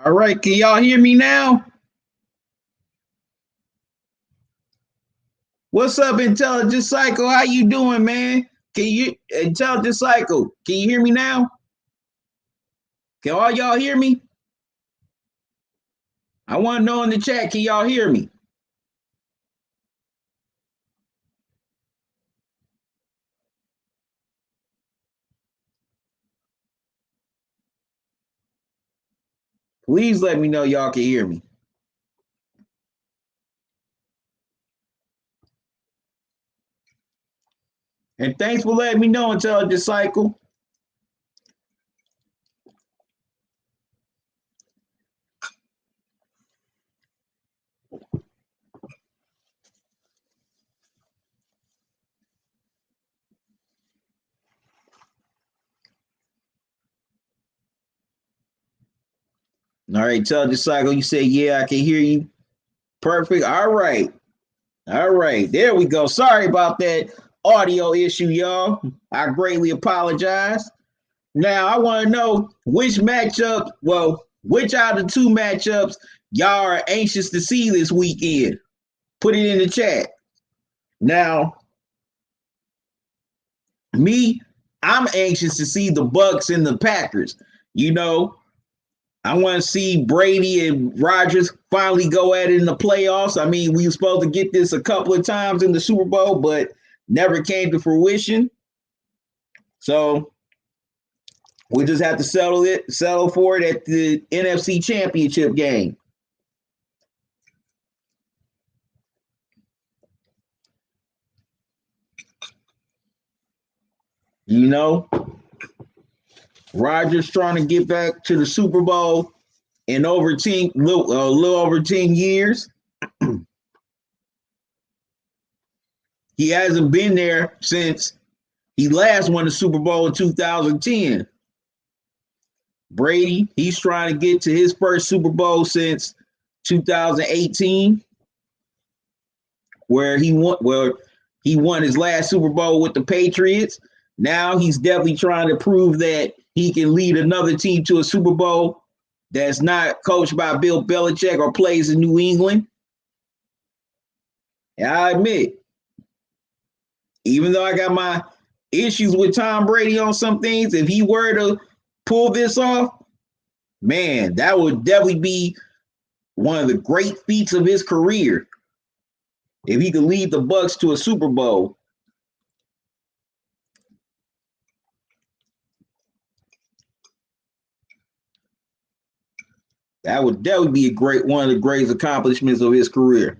All right, can y'all hear me now? What's up, Intelligent Cycle? How you doing, man? Can you Intelligent Cycle? Can you hear me now? Can all y'all hear me? I want to know in the chat. Can y'all hear me? Please let me know y'all can hear me. And thanks for letting me know, Intelligent Cycle. All right, Intelligent Cycle, you say, yeah, I can hear you. Perfect. All right. All right. There we go. Sorry about that audio issue, y'all. I greatly apologize. Now I want to know which matchup, which out of the two matchups y'all are anxious to see this weekend. Put it in the chat. Now, me, I'm anxious to see the Bucks and the Packers. You know, I want to see Brady and Rodgers finally go at it in the playoffs. I mean, we were supposed to get this a couple of times in the Super Bowl, but never came to fruition. So we just have to settle for it at the NFC Championship game. You know, Rodgers trying to get back to the Super Bowl in over 10, little over 10 years. He hasn't been there since he last won the Super Bowl in 2010. Brady, he's trying to get to his first Super Bowl since 2018, where he won his last Super Bowl with the Patriots. Now he's definitely trying to prove that he can lead another team to a Super Bowl that's not coached by Bill Belichick or plays in New England. And I admit, even though I got my issues with Tom Brady on some things, if he were to pull this off, man, that would definitely be one of the great feats of his career. If he could lead the Bucks to a Super Bowl, that would definitely be a great one of the greatest accomplishments of his career.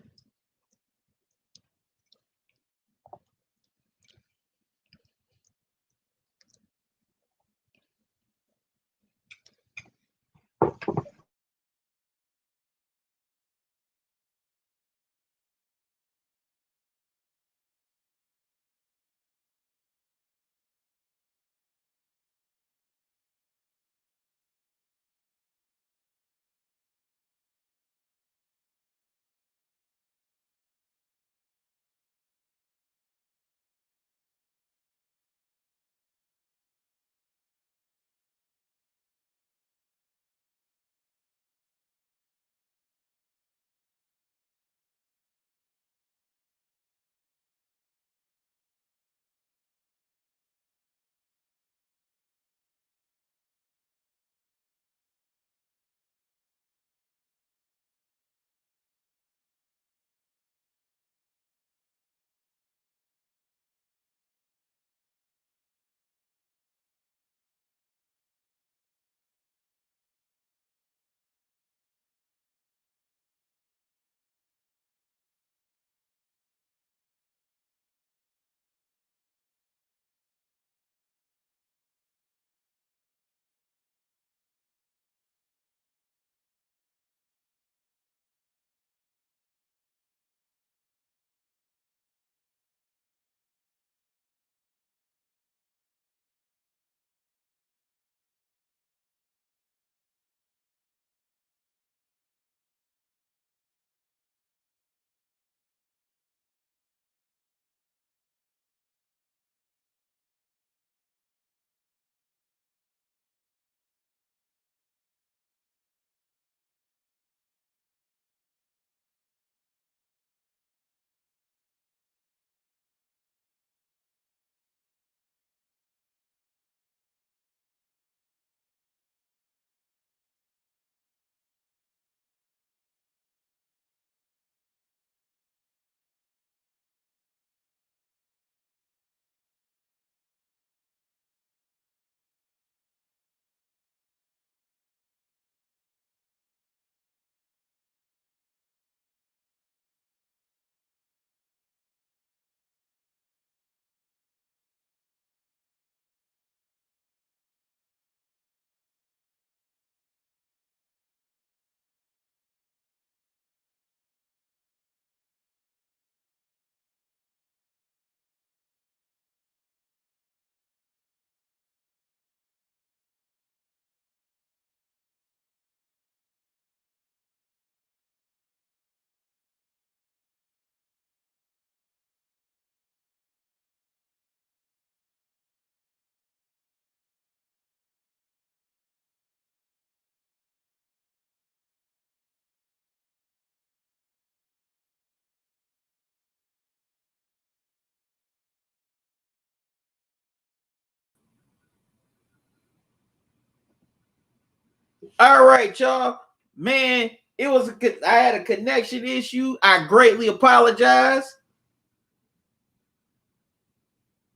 All right, y'all. Man, it was I had a connection issue. I greatly apologize.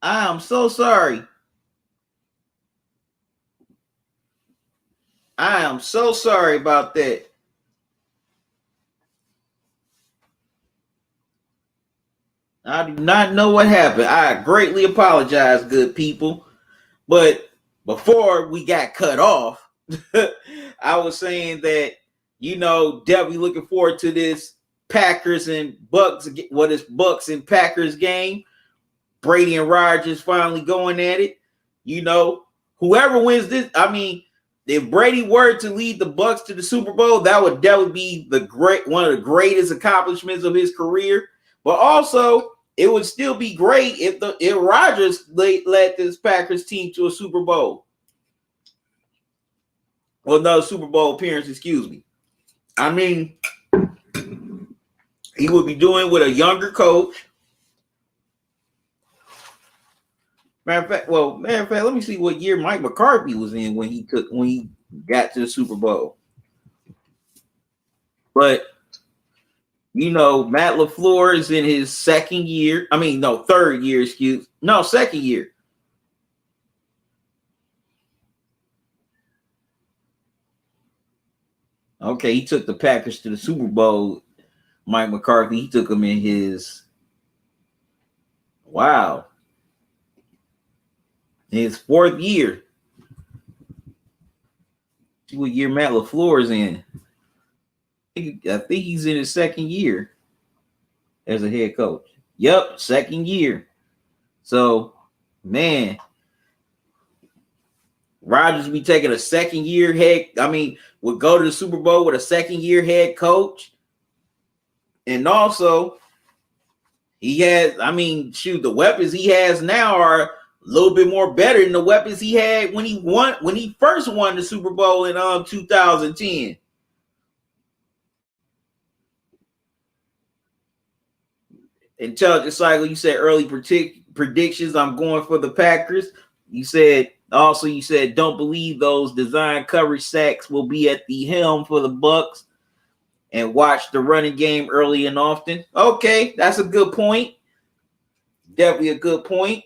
I am so sorry. I am so sorry about that. I do not know what happened. I greatly apologize, good people. But before we got cut off, I was saying that, definitely looking forward to this Packers and Bucks, what is Bucks and Packers game. Brady and Rodgers finally going at it. Whoever wins this, if Brady were to lead the Bucks to the Super Bowl, that would definitely be one of the greatest accomplishments of his career. But also, it would still be great if Rodgers led this Packers team to a Super Bowl. Well, no, Super Bowl appearance, excuse me. He would be doing with a younger coach. Matter of fact, let me see what year Mike McCarthy was in when he got to the Super Bowl. But Matt LaFleur is in his second year. Third year, second year. Okay, he took the Packers to the Super Bowl. Mike McCarthy, he took them in his fourth year. See what year Matt LaFleur is in. I think he's in his second year as a head coach. Yep, second year. So, man, Rodgers be taking a second year would go to the Super Bowl with a second year head coach. And also, he has, the weapons he has now are a little bit more better than the weapons he had when he first won the Super Bowl in 2010. Intelligent Cycle, you said early predictions. I'm going for the Packers. You said don't believe those design coverage sacks will be at the helm for the Bucks, and watch the running game early and often. Okay, that's a good point. Definitely a good point.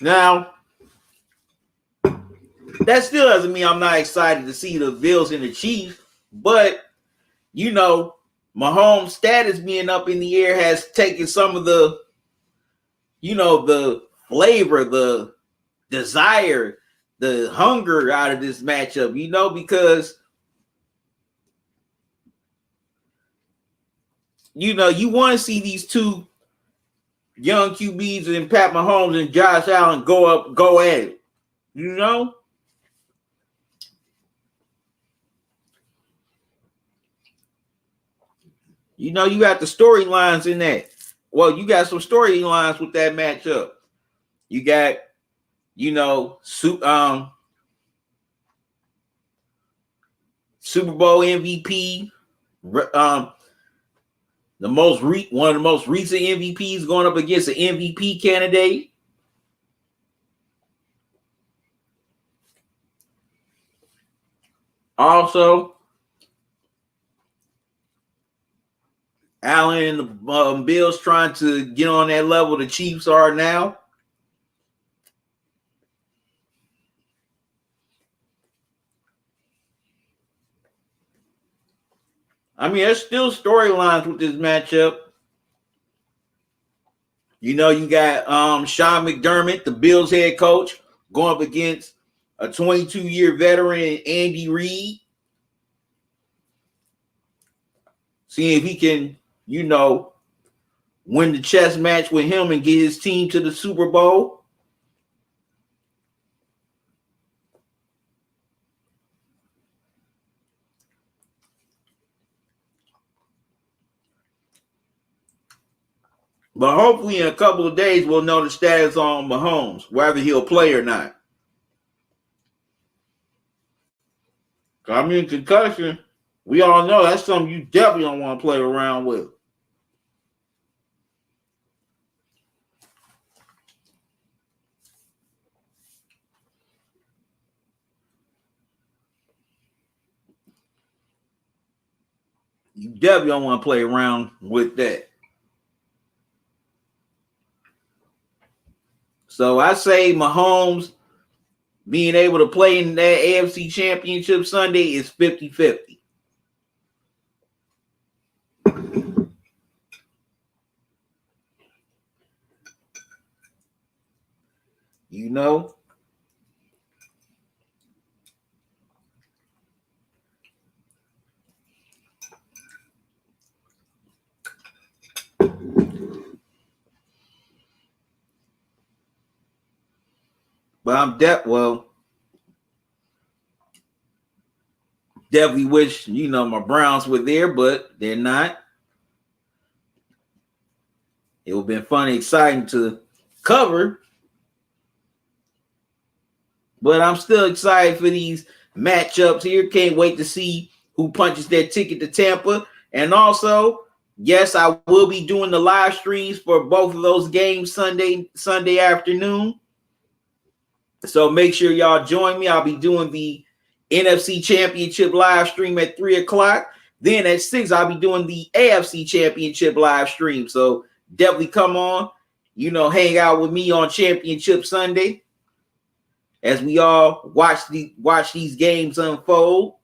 Now, that still doesn't mean I'm not excited to see the Bills and the Chiefs, but Mahomes' status being up in the air has taken some of the, the flavor, the desire, the hunger out of this matchup, because you want to see these two young QBs and Pat Mahomes and Josh Allen go at it. You got the storylines in that. Well, you got some storylines with that matchup. You got, Super Bowl MVP, one of the most recent MVPs going up against an MVP candidate. Also, Allen and the Bills trying to get on that level the Chiefs are now. There's still storylines with this matchup. You got Sean McDermott, the Bills head coach, going up against a 22-year veteran, Andy Reid. Seeing if he can, win the chess match with him and get his team to the Super Bowl. But hopefully in a couple of days, we'll know the status on Mahomes, whether he'll play or not. Concussion, we all know that's something you definitely don't want to play around with. You definitely don't want to play around with that. So I say Mahomes being able to play in that AFC Championship Sunday is 50-50. You know? But I'm definitely wish, my Browns were there, but they're not. It would have been fun and exciting to cover. But I'm still excited for these matchups here. Can't wait to see who punches their ticket to Tampa. And also, yes, I will be doing the live streams for both of those games Sunday afternoon. So make sure y'all join me. I'll be doing the NFC Championship live stream at 3 o'clock. Then at 6, I'll be doing the AFC Championship live stream. So definitely come on, hang out with me on Championship Sunday as we all watch these games unfold.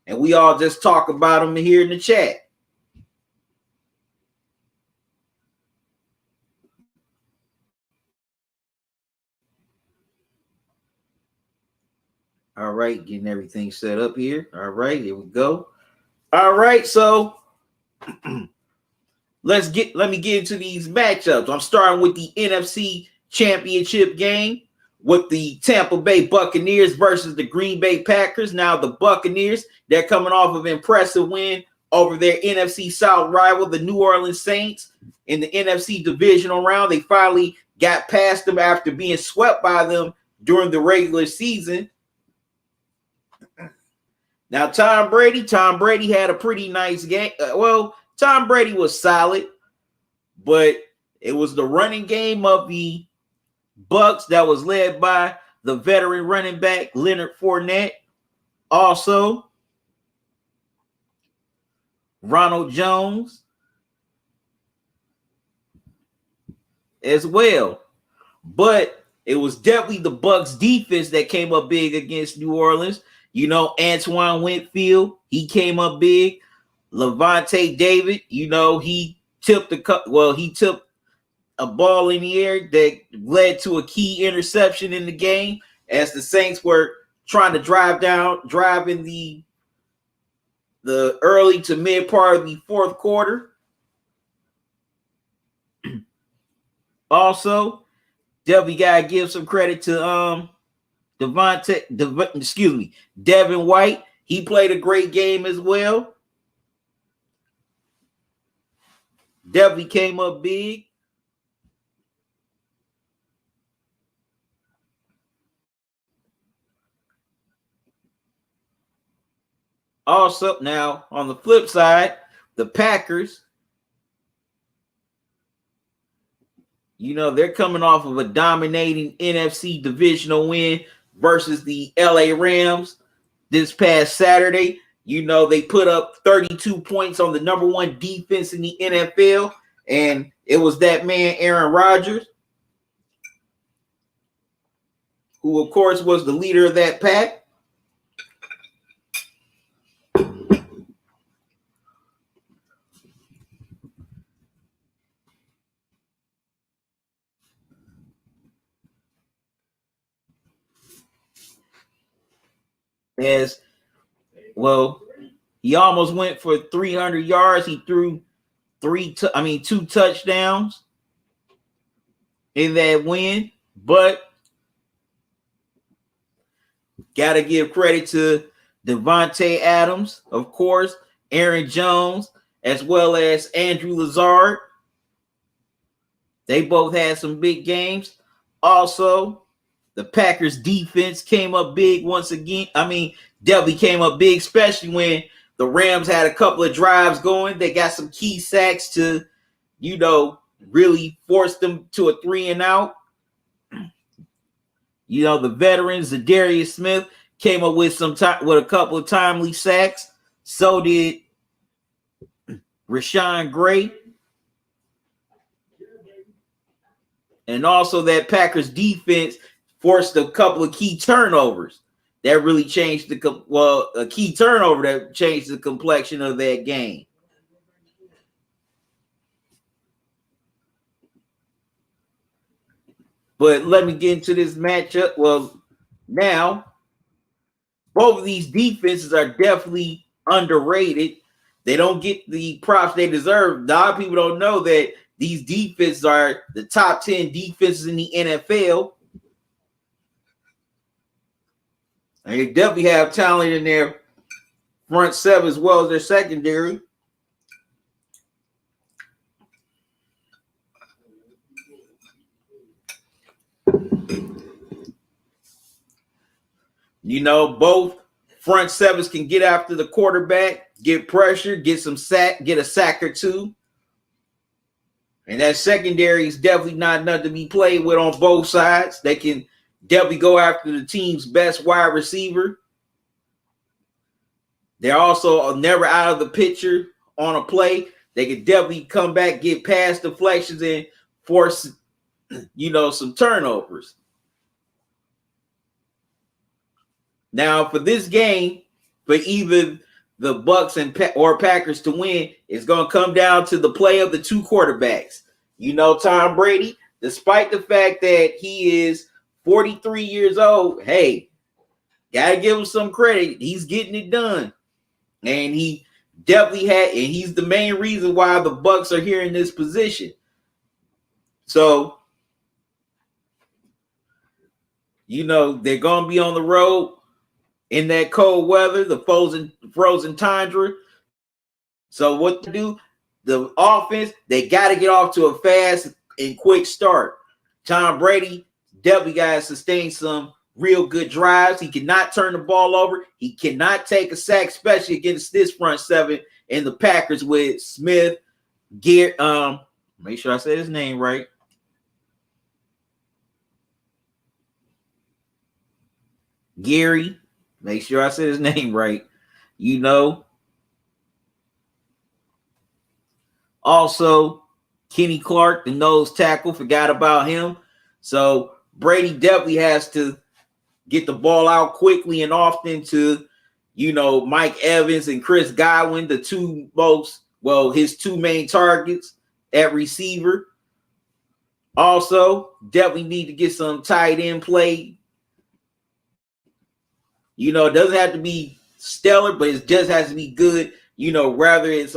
And we all just talk about them here in the chat. All right, getting everything set up here. All right, here we go. All right, so let me get into these matchups. I'm starting with the NFC Championship game with the Tampa Bay Buccaneers versus the Green Bay Packers. Now the Buccaneers, they're coming off of an impressive win over their NFC South rival, the New Orleans Saints, in the NFC divisional round. They finally got past them after being swept by them during the regular season. Now, Tom Brady had a pretty nice game. Tom Brady was solid, but it was the running game of the Bucs that was led by the veteran running back Leonard Fournette. Also, Ronald Jones as well. But it was definitely the Bucs defense that came up big against New Orleans. Antoine Winfield, he came up big. Levante David, he tipped a ball in the air that led to a key interception in the game as the Saints were trying to drive in the early to mid part of the fourth quarter. Also, definitely gotta give some credit to Devin White. He played a great game as well. Definitely came up big. Also, now on the flip side, the Packers, they're coming off of a dominating NFC divisional win versus the LA Rams this past Saturday. They put up 32 points on the number one defense in the NFL, and it was that man, Aaron Rodgers, who, of course, was the leader of that pack. As well, he almost went for 300 yards. He threw two touchdowns in that win, but got to give credit to Devontae Adams, of course, Aaron Jones, as well as Andrew Lazard. They both had some big games. Also, the Packers defense came up big once again. Definitely came up big, especially when the Rams had a couple of drives going. They got some key sacks to, really force them to a 3-and-out. The veterans, Zadarius Smith, came up with a couple of timely sacks. So did Rashawn Gray, and also that Packers defense forced a couple of key turnovers that really changed a key turnover that changed the complexion of that game. But let me get into this matchup. Well, now both of these defenses are definitely underrated. They don't get the props they deserve. A lot of people don't know that these defenses are the top 10 defenses in the NFL. And they definitely have talent in their front seven as well as their secondary. You know, both front sevens can get after the quarterback, get pressure, get a sack or two. And that secondary is definitely not nothing to be played with on both sides. They can definitely go after the team's best wide receiver. They're also never out of the picture on a play. They can definitely come back, get past deflections, and force, some turnovers. Now, for this game, for either the Bucks or Packers to win, it's going to come down to the play of the two quarterbacks. Tom Brady, despite the fact that he is 43 years old, hey, got to give him some credit. He's getting it done. And he definitely and he's the main reason why the Bucks are here in this position. So, they're going to be on the road in that cold weather, the frozen tundra. So what to do? The offense, they got to get off to a fast and quick start. Tom Brady definitely got to sustain some real good drives. He cannot turn the ball over. He cannot take a sack, especially against this front seven and the Packers with Smith, Gary. Make sure I say his name right. Gary. Make sure I say his name right. Also, Kenny Clark, the nose tackle, forgot about him. So Brady definitely has to get the ball out quickly and often to, Mike Evans and Chris Godwin, his two main targets at receiver. Also, definitely need to get some tight end play. It doesn't have to be stellar, but it just has to be good. Rather it's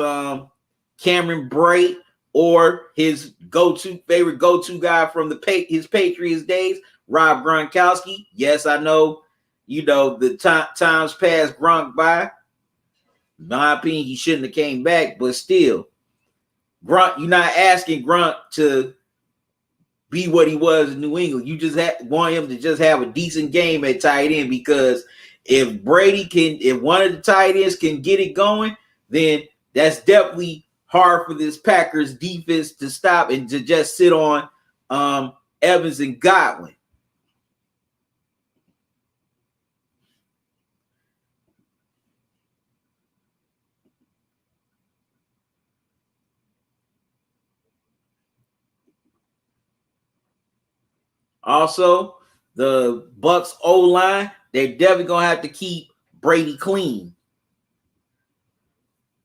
Cameron Bray or his favorite go-to guy from his Patriots days, Rob Gronkowski. Yes, I know, the times passed Gronk by. In my opinion, he shouldn't have came back, but still, Gronk, you're not asking Gronk to be what he was in New England. You just want him to just have a decent game at tight end, because if one of the tight ends can get it going, then that's definitely hard for this Packers defense to stop and to just sit on Evans and Godwin. Also, the Bucks O-line, they're definitely going to have to keep Brady clean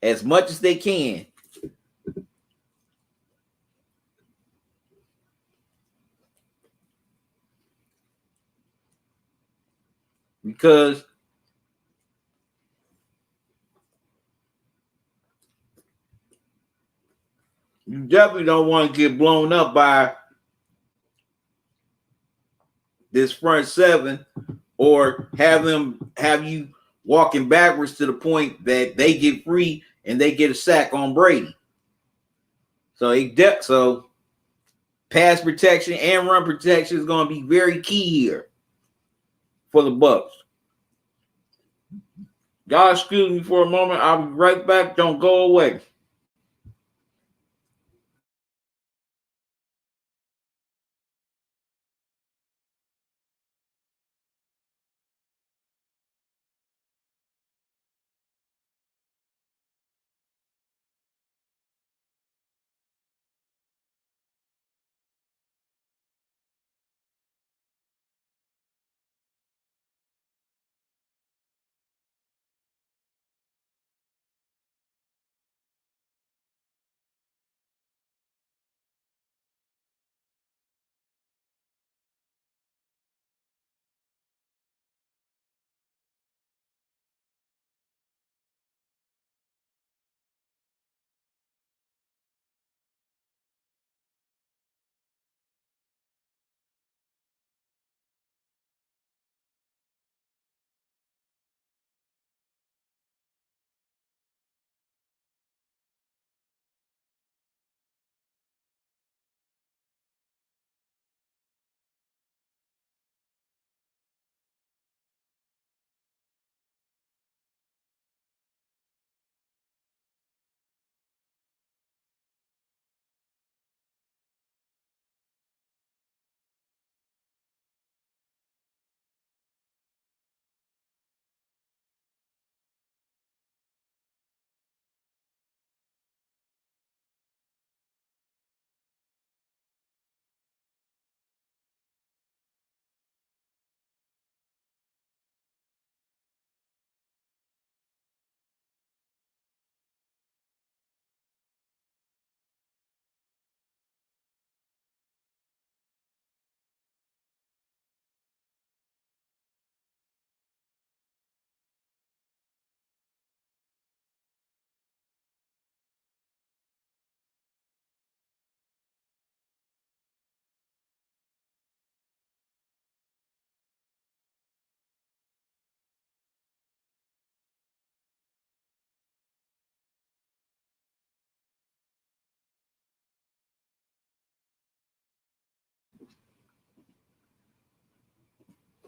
as much as they can. Because you definitely don't want to get blown up by this front seven, or have you walking backwards to the point that they get free and they get a sack on Brady. So pass protection and run protection is going to be very key here for the Bucks. Y'all excuse me for a moment. I'll be right back. Don't go away.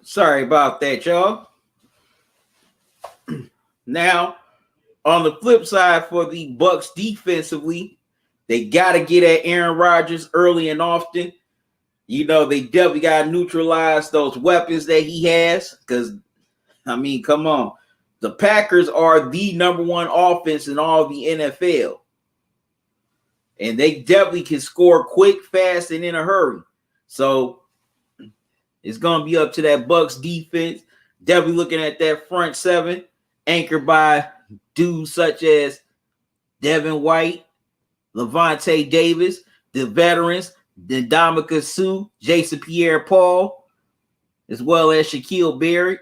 Sorry about that, y'all. Now, on the flip side for the Bucs defensively, they got to get at Aaron Rodgers early and often. You know, they definitely got to neutralize those weapons that he has because, I mean, come on. The Packers are the number one offense in all the NFL. And they definitely can score quick, fast, and in a hurry. So it's going to be up to that Bucs defense. Definitely looking at that front seven, anchored by dudes such as Devin White, Levante Davis, the veterans, Ndamukong Suh, Jason Pierre-Paul, as well as Shaquille Barrett.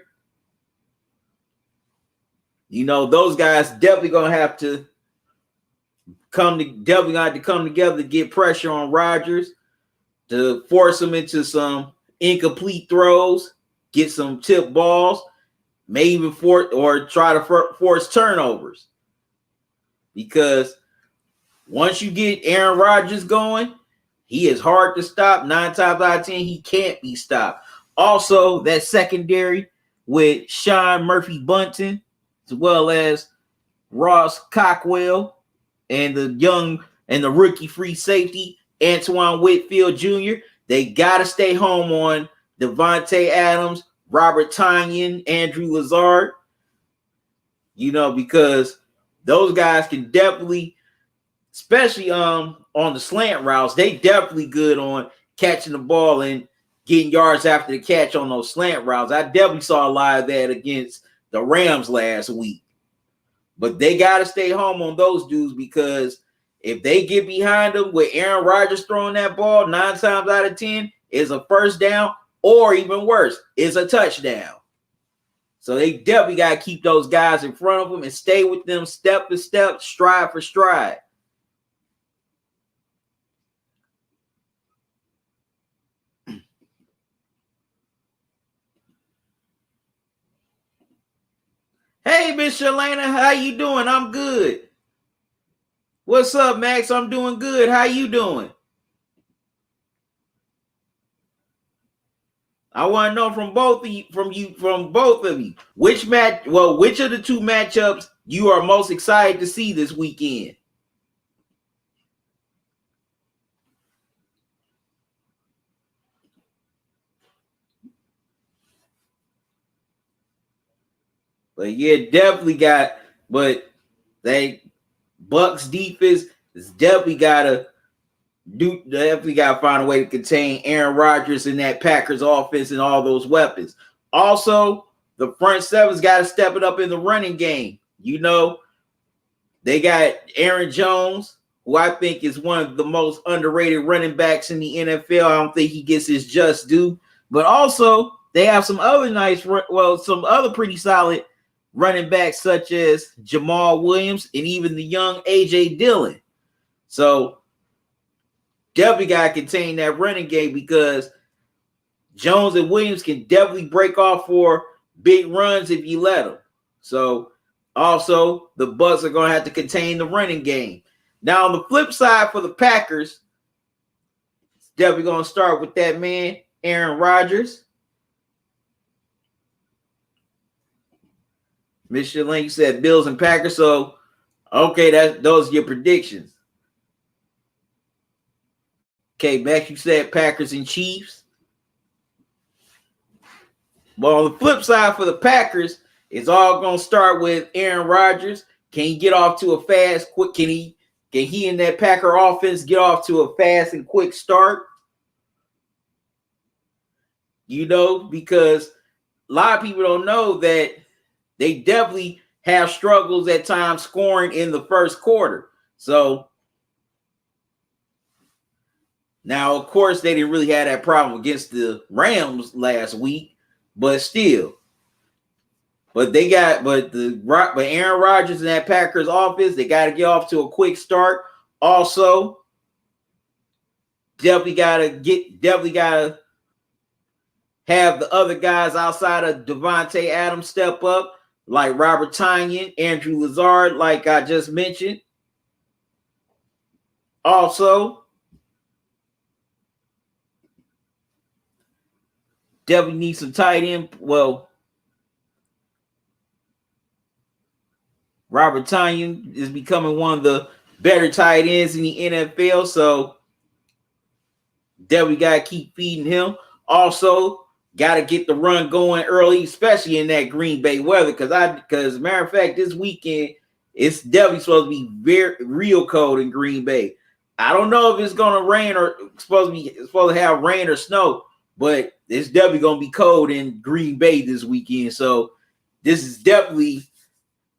You know, those guys definitely going to have to come together to get pressure on Rodgers, to force him into some incomplete throws, get some tip balls, maybe even try to force turnovers. Because once you get Aaron Rodgers going, he is hard to stop. 9 times out of 10, he can't be stopped. Also, that secondary with Sean Murphy-Bunting, as well as Ross Cockrell, and the rookie free safety, Antoine Whitfield Jr., they got to stay home on Devontae Adams, Robert Tonyan, Andrew Lazard, you know, because those guys can definitely, especially on the slant routes, they definitely good on catching the ball and getting yards after the catch on those slant routes. I definitely saw a lot of that against the Rams last week. But they got to stay home on those dudes because if they get behind them with Aaron Rodgers throwing that ball 9 times out of 10 is a first down, or even worse, is a touchdown. So they definitely got to keep those guys in front of them and stay with them step to step, stride for stride. Hey, Miss Shalana, how you doing? I'm good. What's up, Max? I'm doing good. How you doing? I want to know from both of you, which of the two matchups you are most excited to see this weekend? But yeah, but they Bucks defense is definitely gotta find a way to contain Aaron Rodgers and that Packers offense and all those weapons. Also, the front seven's got to step it up in the running game. You know, they got Aaron Jones, who I think is one of the most underrated running backs in the NFL. I don't think he gets his just due. But also, they have some other pretty solid running backs such as Jamal Williams and even the young A.J. Dillon. So definitely got to contain that running game because Jones and Williams can definitely break off for big runs if you let them. So also, the Bucs are going to have to contain the running game. Now, on the flip side for the Packers, it's definitely going to start with that man, Aaron Rodgers. Mr. Link said Bills and Packers. So, okay, those are your predictions. Okay, Max, you said Packers and Chiefs. Well, on the flip side for the Packers, it's all going to start with Aaron Rodgers. Can he get off to a fast, quick? Can he and that Packer offense get off to a fast and quick start? You know, because a lot of people don't know that they definitely have struggles at times scoring in the first quarter. So now, of course, they didn't really have that problem against the Rams last week, but still. But Aaron Rodgers and that Packers offense, they got to get off to a quick start. Also, definitely got to have the other guys outside of Devontae Adams step up, like Robert Tonyan, Andrew Lazard, like I just mentioned. Also, definitely need some tight end. Well, Robert Tonyan is becoming one of the better tight ends in the NFL, so definitely got to keep feeding him. Also, got to get the run going early, especially in that Green Bay weather. Because matter of fact, this weekend it's definitely supposed to be very real cold in Green Bay. I don't know if it's gonna rain or supposed to have rain or snow, but it's definitely gonna be cold in Green Bay this weekend. So this is definitely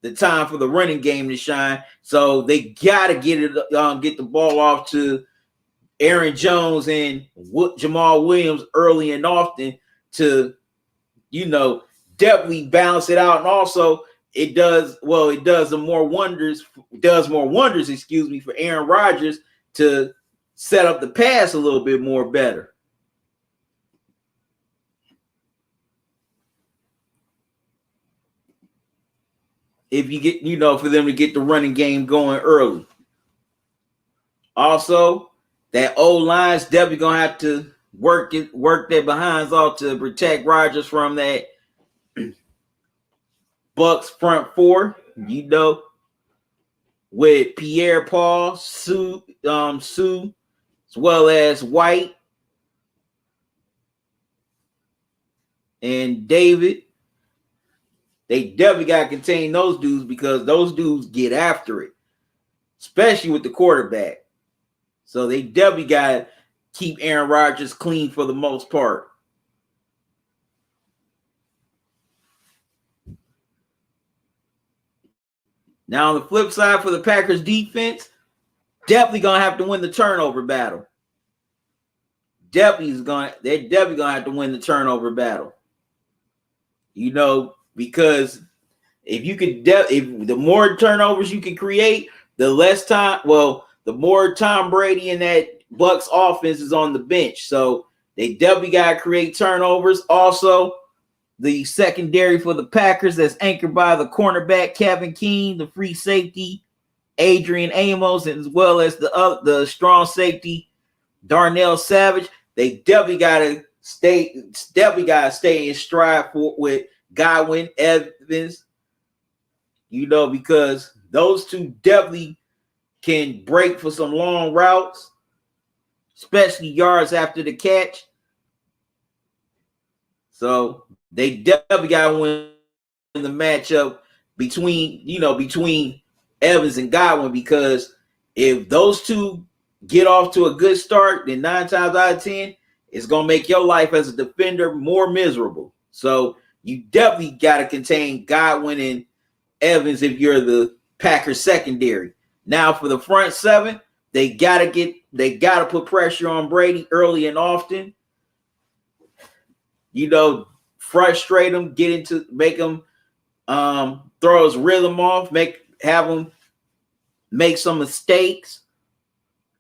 the time for the running game to shine. So they gotta get the ball off to Aaron Jones and Jamal Williams early and often to, definitely balance it out. And also it does more wonders, for Aaron Rodgers to set up the pass a little bit more better. If you get, for them to get the running game going early. Also, that O-line's definitely gonna have to work their behinds off to protect Rodgers from that Bucks front four, with Pierre Paul, Sue, as well as White and David. They definitely got to contain those dudes because those dudes get after it, especially with the quarterback. So they definitely got to keep Aaron Rodgers clean for the most part. Now, on the flip side for the Packers defense, definitely going to have to win the turnover battle. They're definitely going to have to win the turnover battle. Because if the more turnovers you can create, the more Tom Brady and that Bucks offense is on the bench. So they definitely got to create turnovers. Also, the secondary for the Packers that's anchored by the cornerback Kevin King, the free safety Adrian Amos, as well as the strong safety Darnell Savage. They definitely got to stay in stride with Godwin, Evans, because those two definitely can break for some long routes, especially yards after the catch. So they definitely got to win the matchup between Evans and Godwin, because if those two get off to a good start, then 9 times out of 10, it's going to make your life as a defender more miserable. So you definitely got to contain Godwin and Evans if you're the Packers secondary. Now for the front seven, they got to put pressure on Brady early and often. Frustrate him, make him throw his rhythm off, have him make some mistakes,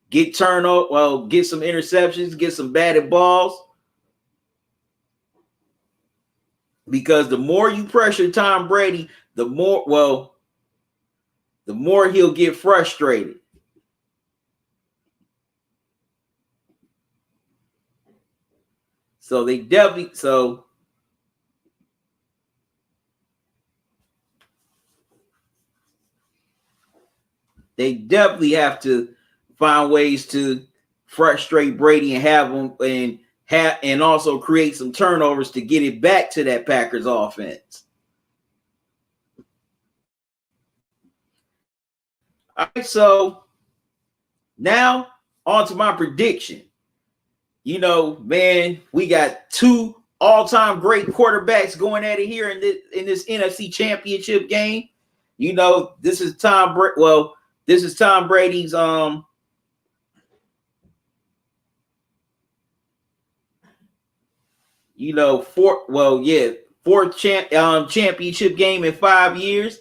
get some interceptions, get some batted balls. Because the more you pressure Tom Brady, the more he'll get frustrated. So they definitely have to find ways to frustrate Brady and have him and also create some turnovers to get it back to that Packers offense. All right, so now on to my prediction. Man, we got 2 all-time great quarterbacks going at it here in this NFC Championship game. This is Tom Brady's fourth championship game in 5 years.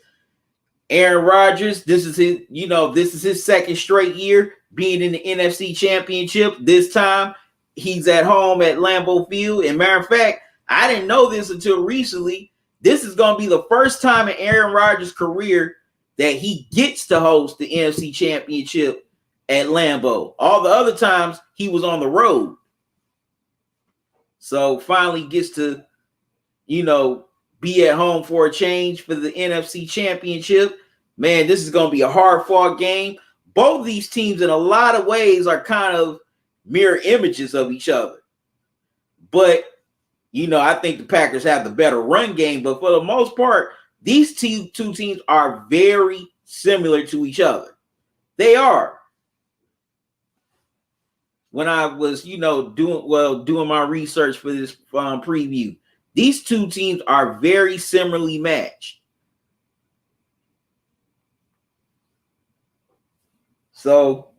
Aaron Rodgers, this is his second straight year being in the NFC Championship. This time he's at home at Lambeau Field. And matter of fact, I didn't know this until recently. This is going to be the first time in Aaron Rodgers' career that he gets to host the NFC Championship at Lambeau. All the other times he was on the road. So finally gets to, be at home for a change for the NFC Championship. Man, this is going to be a hard-fought game. Both of these teams, in a lot of ways, are kind of mirror images of each other. But, I think the Packers have the better run game. But for the most part, these two teams are very similar to each other. They are. When I was, doing my research for this preview, these two teams are very similarly matched. So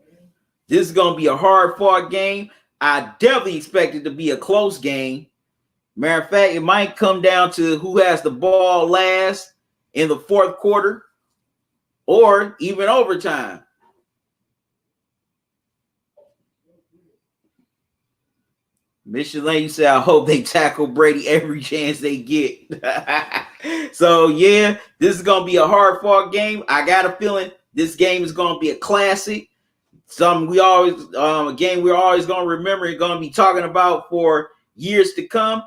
this is going to be a hard-fought game. I definitely expect it to be a close game. Matter of fact, it might come down to who has the ball last in the fourth quarter or even overtime. Michelin, you say, I hope they tackle Brady every chance they get. So, yeah, this is going to be a hard-fought game. I got a feeling this game is going to be a classic. Something we always, a game we're always going to remember and going to be talking about for years to come.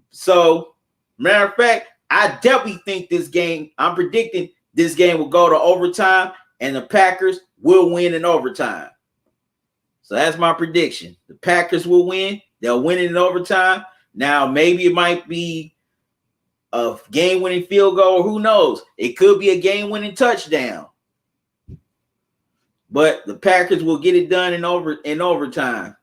So, matter of fact, I definitely think this game, I'm predicting this game will go to overtime and the Packers will win in overtime. So that's my prediction. The Packers will win. They'll win it in overtime. Now, maybe it might be a game-winning field goal. Who knows? It could be a game-winning touchdown. But the Packers will get it done in overtime.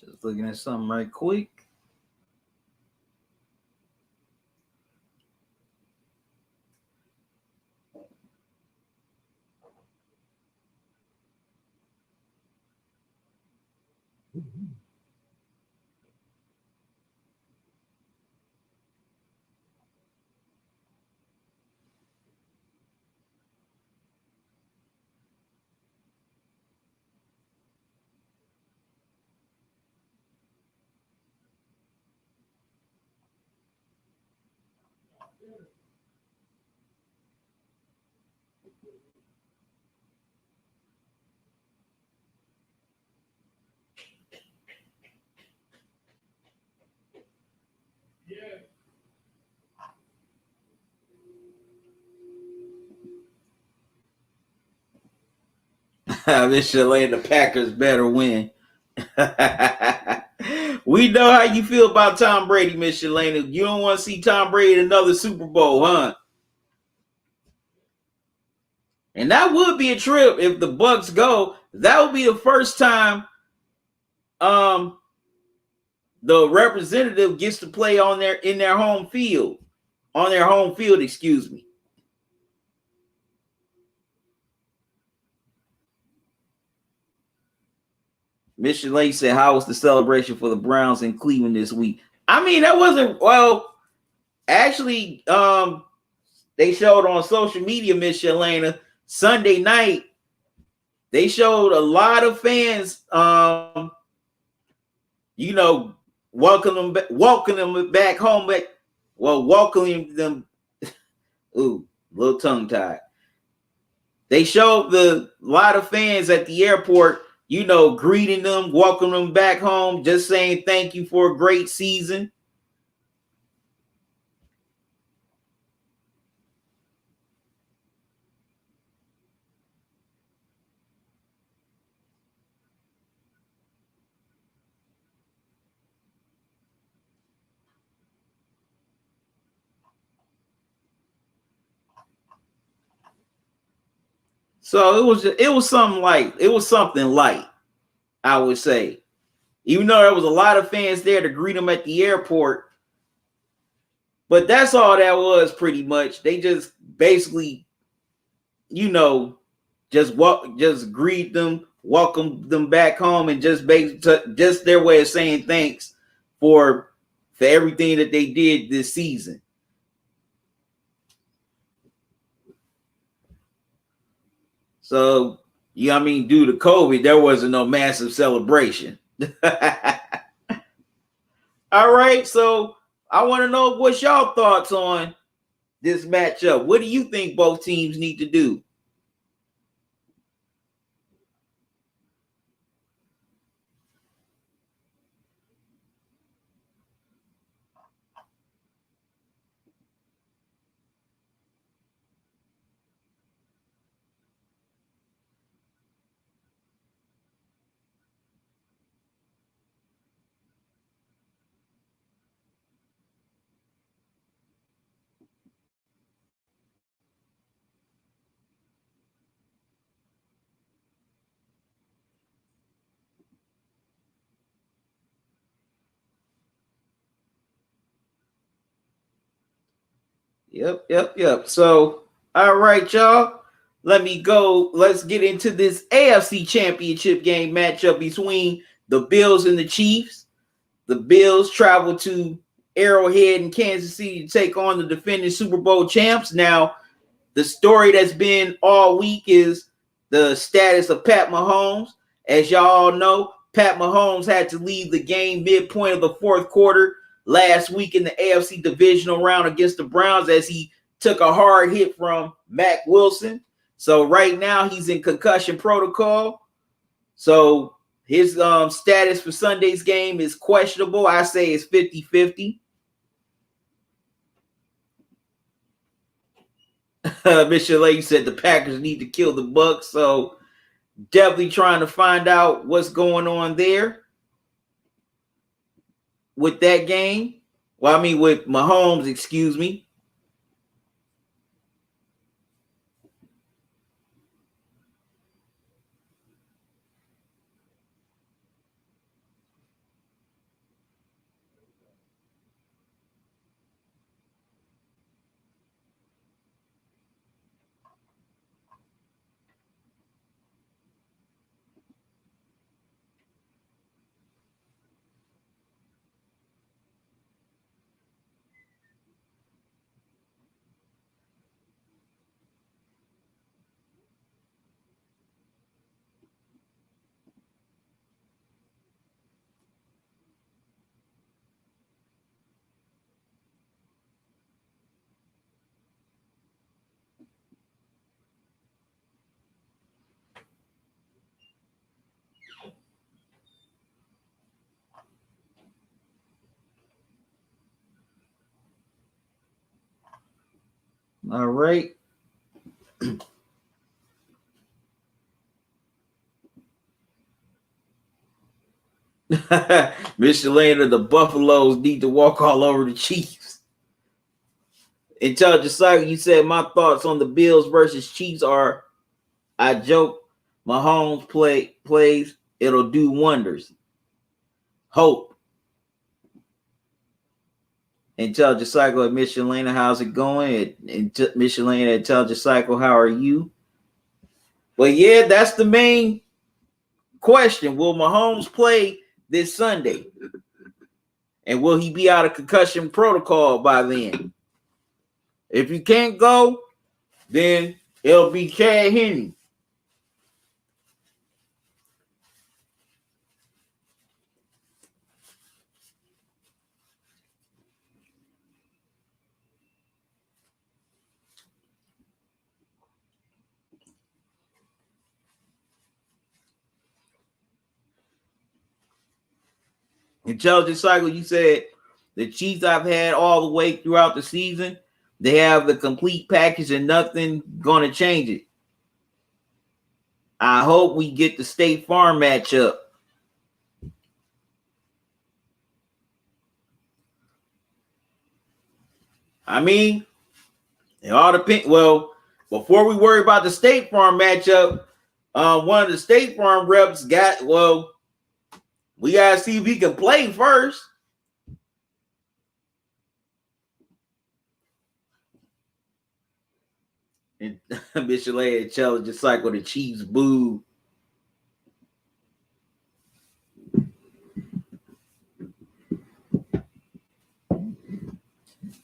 Just looking at something right quick. Michelin, the Packers better win. We know how you feel about Tom Brady, Michelin. You don't want to see Tom Brady in another Super Bowl, huh? And that would be a trip if the Bucks go. That would be the first time the representative gets to play on their home field. On their home field, excuse me. Michelin said, how was the celebration for the Browns in Cleveland this week? I mean, that wasn't, well, actually, they showed on social media, Michelin, Sunday night, they showed a lot of fans, welcoming them back home, welcoming them, ooh, little tongue tied. They showed a lot of fans at the airport, greeting them, welcoming them back home, just saying thank you for a great season. So it was something light, I would say. Even though there was a lot of fans there to greet him at the airport. But that's all that was pretty much. They just basically, just greet them, welcome them back home, and just their way of saying thanks for everything that they did this season. So, due to COVID, there wasn't no massive celebration. All right, so I want to know what's y'all thoughts on this matchup. What do you think both teams need to do? Yep. So, all right, y'all. Let me go. Let's get into this AFC Championship game matchup between the Bills and the Chiefs. The Bills travel to Arrowhead in Kansas City to take on the defending Super Bowl champs. Now, the story that's been all week is the status of Pat Mahomes. As y'all know, Pat Mahomes had to leave the game midpoint of the fourth quarter last week in the AFC divisional round against the Browns as he took a hard hit from Mac Wilson. So right now he's in concussion protocol. So his status for Sunday's game is questionable. I say it's 50-50. Mr. Lay said the Packers need to kill the Bucs. So definitely trying to find out what's going on there with that game. Well, with Mahomes, excuse me. All right. Mr. Lander, the Buffaloes need to walk all over the Chiefs. Intelligent Cycle, you said my thoughts on the Bills versus Chiefs are, I joke, Mahomes plays, it'll do wonders. Hope. Intelligent Cycle at Michelina, how's it going? Michelina, Intelligent Cycle, how are you? Well, yeah, that's the main question. Will Mahomes play this Sunday? And will he be out of concussion protocol by then? If he can't go, then it'll be Chad Henne. Intelligent Cycle, you said the Chiefs I've had all the way throughout the season, they have the complete package and nothing going to change it. I hope we get the State Farm matchup. It all depends. Well, before we worry about the State Farm matchup, one of the State Farm reps we gotta see if he can play first. And Michelet challenge just cycle the Chiefs boo.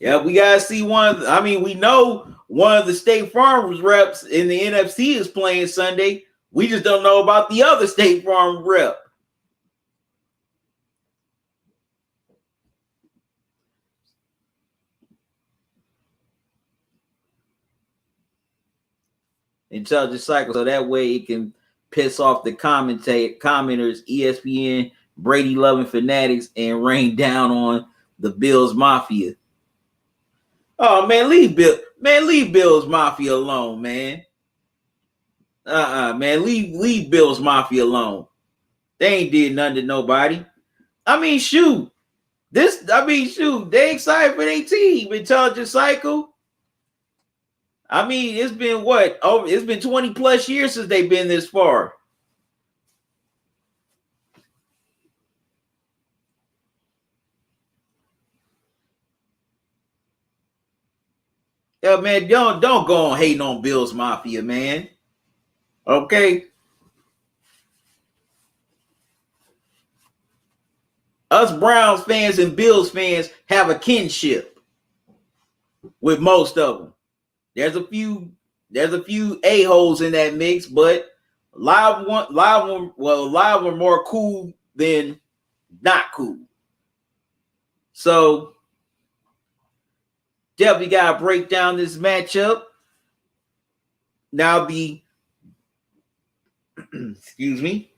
Yeah, we gotta see one. I mean, we know one of the State Farm reps in the NFC is playing Sunday. We just don't know about the other State Farm rep. Intelligent cycle, so that way it can piss off the commenters, ESPN, Brady loving fanatics, and rain down on the Bills Mafia. Oh man, leave Bills Mafia alone, man. Man, leave Bills Mafia alone. They ain't did nothing to nobody. I mean, shoot. They excited for their team. Intelligent cycle. I mean, it's been what? Oh, it's been 20 plus years since they've been this far. Yeah, man, don't go on hating on Bills Mafia, man. Okay. Us Browns fans and Bills fans have a kinship with most of them. There's a few a-holes in that mix, but a lot of them are more cool than not cool. So definitely gotta break down this matchup. Now excuse me.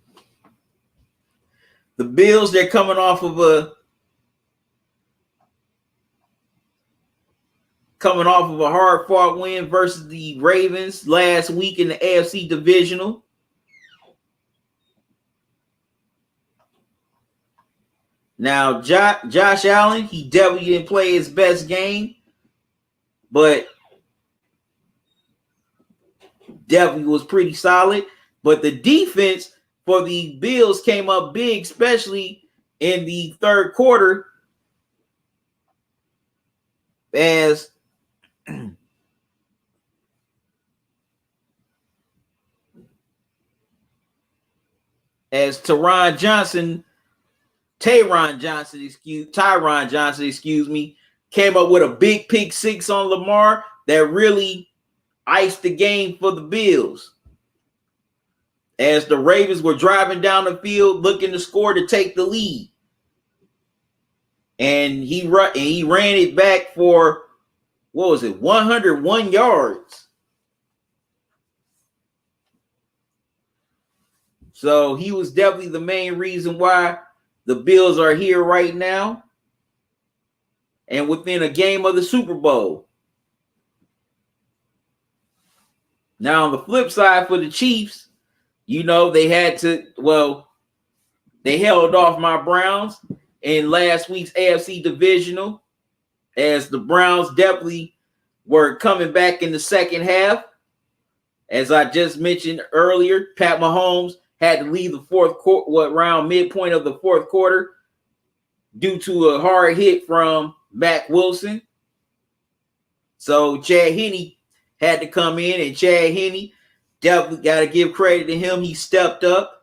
The Bills, they're coming off of a hard-fought win versus the Ravens last week in the AFC Divisional. Now, Josh Allen, he definitely didn't play his best game, but definitely was pretty solid. But the defense for the Bills came up big, especially in the third quarter, as Tyron Johnson, came up with a big pick six on Lamar that really iced the game for the Bills. As the Ravens were driving down the field looking to score to take the lead. And he ran it back for, 101 yards. So he was definitely the main reason why the Bills are here right now and within a game of the Super Bowl. Now, on the flip side for the Chiefs, they held off my Browns in last week's AFC Divisional, as the Browns definitely were coming back in the second half. As I just mentioned earlier, Pat Mahomes had to leave the fourth quarter, around midpoint of the fourth quarter, due to a hard hit from Mac Wilson. So Chad Henne had to come in, and Chad Henne, definitely got to give credit to him. He stepped up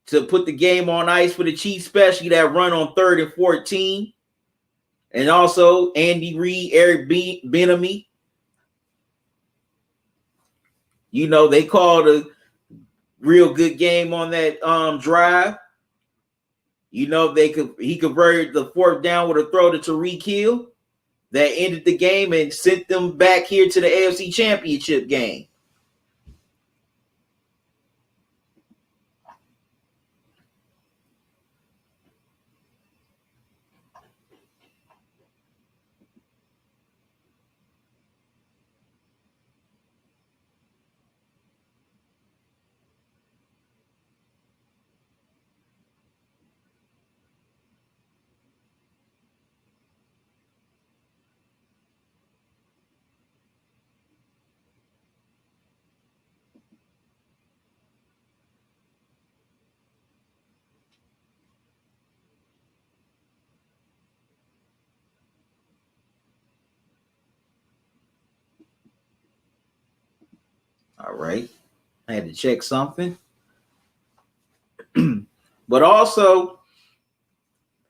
to put the game on ice for the Chiefs, especially that run on 3rd and 14. And also Andy Reid, Eric Bieniemy. They called a real good game on that drive. He converted the fourth down with a throw to Tyreek Hill that ended the game and sent them back here to the AFC Championship game. right. I had to check something. But also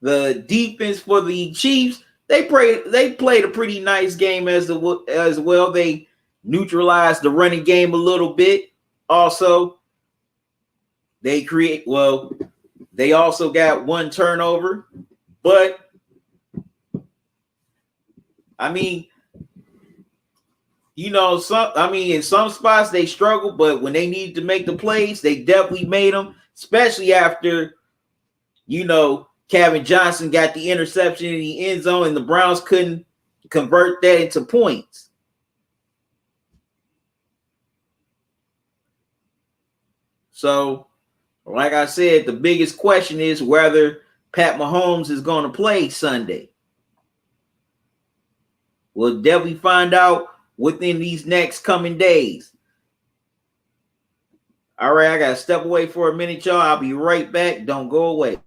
the defense for the Chiefs, they played a pretty nice game as well. They neutralized the running game a little bit. Also, they also got one turnover, but I mean, in some spots they struggled, but when they needed to make the plays, they definitely made them, especially after, Kevin Johnson got the interception in the end zone and the Browns couldn't convert that into points. So, like I said, the biggest question is whether Pat Mahomes is going to play Sunday. We'll definitely find out within these next coming days. All right, I got to step away for a minute, y'all. I'll be right back. Don't go away.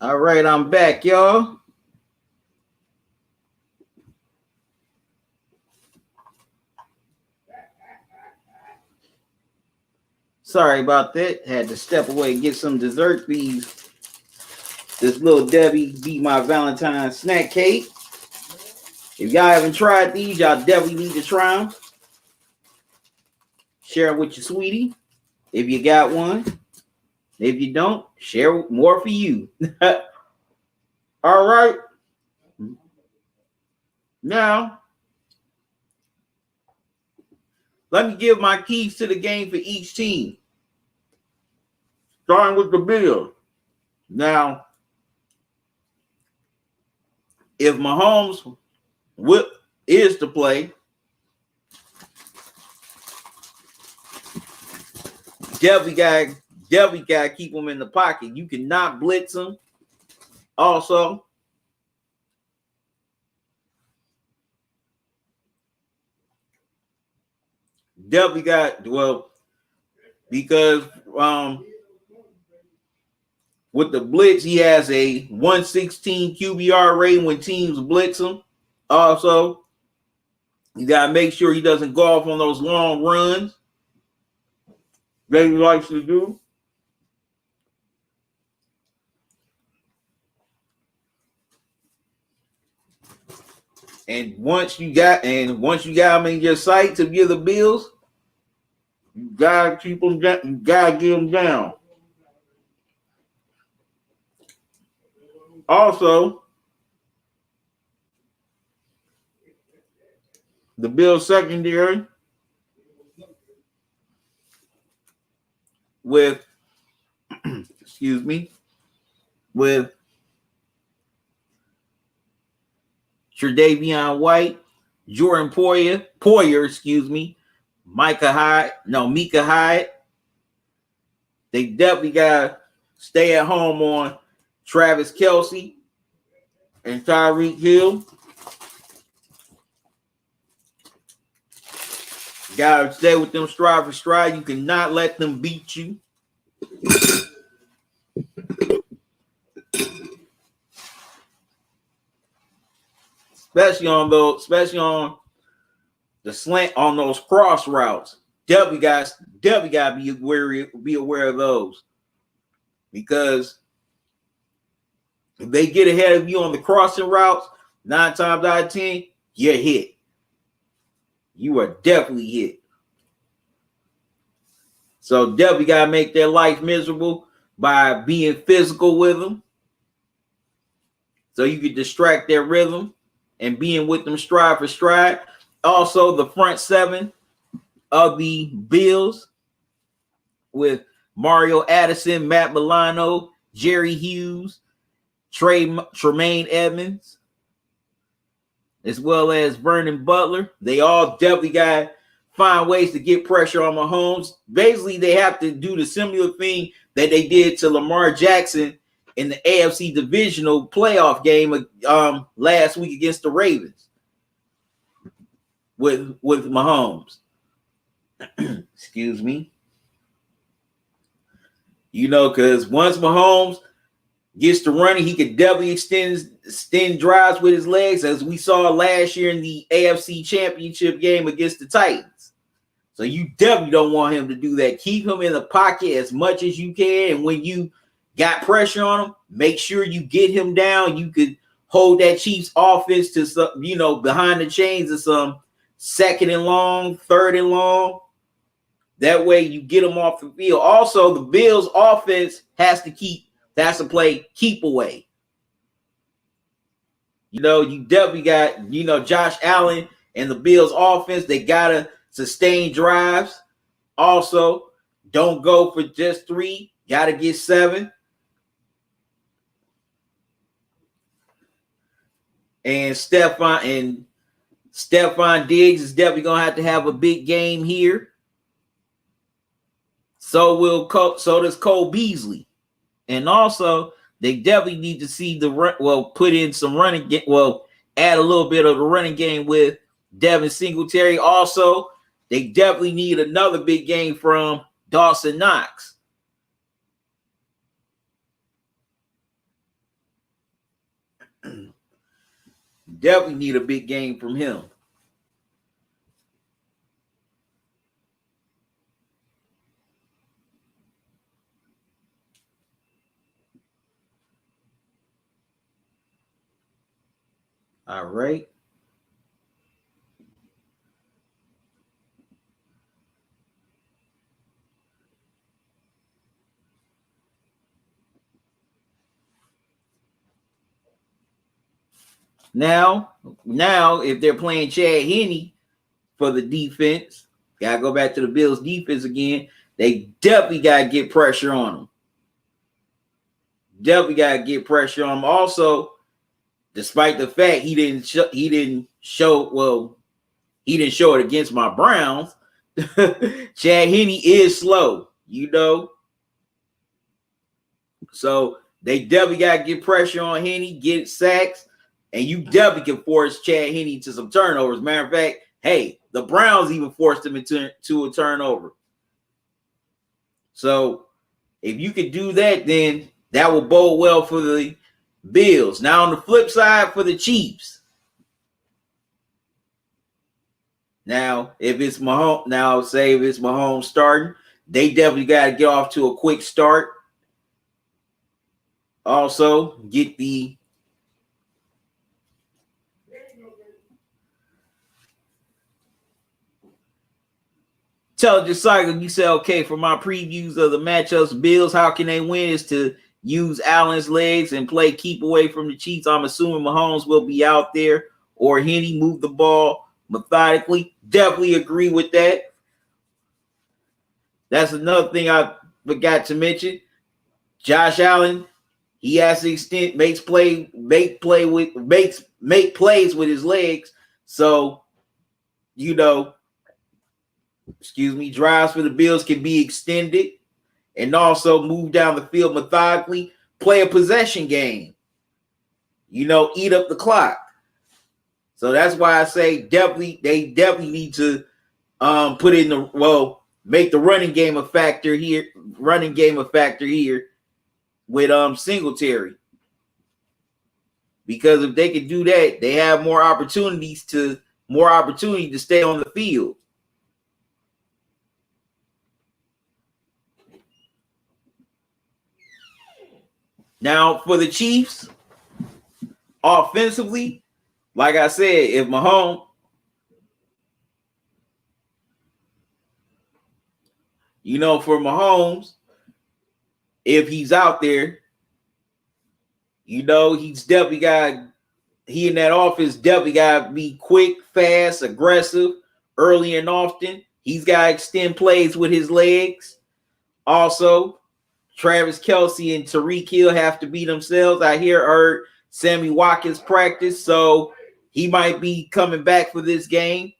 All right, I'm back, y'all. Sorry about that. Had to step away and get some dessert. This little Debbie beat my Valentine's snack cake. If y'all haven't tried these, y'all definitely need to try them. Share them with your sweetie if you got one. If you don't, share more for you. All right. Now, let me give my keys to the game for each team. Starting with the Bills. Now, if Mahomes is to play, definitely got to keep him in the pocket. You cannot blitz him. Also, definitely because with the blitz, he has a 116 QBR rating when teams blitz him. Also, you got to make sure he doesn't go off on those long runs that he likes to do. And once you got him in your sights of the Bills, you gotta keep them down. You gotta get them down. Also, the Bills secondary with with Tre'Davion White, Jordan Poyer, Mika Hyde. They definitely gotta stay at home on Travis Kelce and Tyreek Hill. Gotta stay with them stride for stride. You cannot let them beat you. Especially on the slant on those cross routes. Definitely gotta be aware of those. Because if they get ahead of you on the crossing routes, 9 times out of 10, you're hit. You are definitely hit. So definitely gotta make their life miserable by being physical with them. So you can distract their rhythm and being with them stride for stride. Also, the front seven of the Bills with Mario Addison, Matt Milano, Jerry Hughes, Tremaine Edmonds, as well as Vernon Butler. They all definitely got to find ways to get pressure on Mahomes. Basically, they have to do the similar thing that they did to Lamar Jackson in the AFC divisional playoff game last week against the Ravens with Mahomes. Excuse me. Because once Mahomes gets to running, he could definitely extend drives with his legs, as we saw last year in the AFC Championship game against the Titans. So you definitely don't want him to do that. Keep him in the pocket as much as you can, and when you got pressure on him, make sure you get him down. You could hold that Chiefs offense to some, behind the chains of some 2nd and long, 3rd and long. That way you get them off the field. Also, the Bills offense has to play keep away. You definitely got, Josh Allen and the Bills offense, they got to sustain drives. Also, don't go for just 3. Got to get 7. And Stephon Diggs is definitely going to have a big game here. So does Cole Beasley. And also, they definitely need to see put in some running game. Add a little bit of the running game with Devin Singletary. Also, they definitely need another big game from Dawson Knox. Definitely need a big game from him. All right. Now, if they're playing Chad Henne for the defense, gotta go back to the Bills defense again. They definitely gotta get pressure on him. Definitely gotta get pressure on him. Also, despite the fact he didn't show it against my Browns. Chad Henne is slow, So they definitely got to get pressure on Henne, get sacks, and you definitely can force Chad Henne to some turnovers. Matter of fact, hey, the Browns even forced him into a turnover. So if you could do that, then that will bode well for the Bills. Now on the flip side, for the Chiefs. Now, if it's Mahomes starting, they definitely got to get off to a quick start. Also, get the intelligence cycle. You say, okay, for my previews of the matchups, Bills, how can they win is to use Allen's legs and play keep away from the Chiefs. I'm assuming Mahomes will be out there, or Henne move the ball methodically. Definitely agree with that. That's another thing I forgot to mention. Josh Allen, he has to extend, make plays with his legs. So, drives for the Bills can be extended and also move down the field methodically, play a possession game, eat up the clock. So that's why I say they definitely need to make the running game a factor here with Singletary. Because if they can do that, they have more opportunity to stay on the field. Now, for the Chiefs, offensively, like I said, if Mahomes, for Mahomes, if he's out there, he's definitely he in that offense definitely got to be quick, fast, aggressive, early and often. He's got to extend plays with his legs. Also, Travis Kelce and Tyreek Hill have to be themselves. I heard Sammy Watkins practice, so he might be coming back for this game.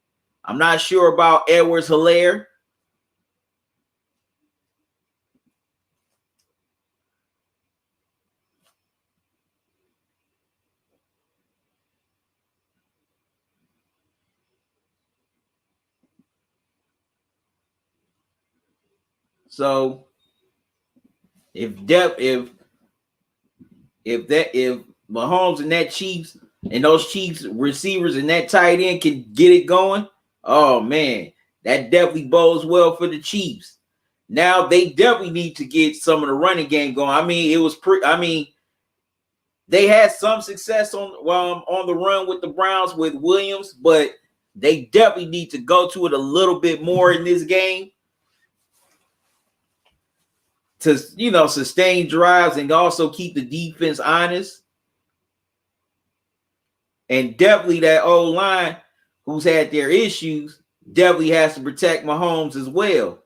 I'm not sure about Edwards-Helaire. So if Mahomes and that Chiefs and those Chiefs receivers and that tight end can get it going, oh man, that definitely bodes well for the Chiefs. Now they definitely need to get some of the running game going. I mean, they had some success on the run with the Browns with Williams, but they definitely need to go to it a little bit more in this game to sustain drives and also keep the defense honest. And definitely that old line who's had their issues definitely has to protect Mahomes as well.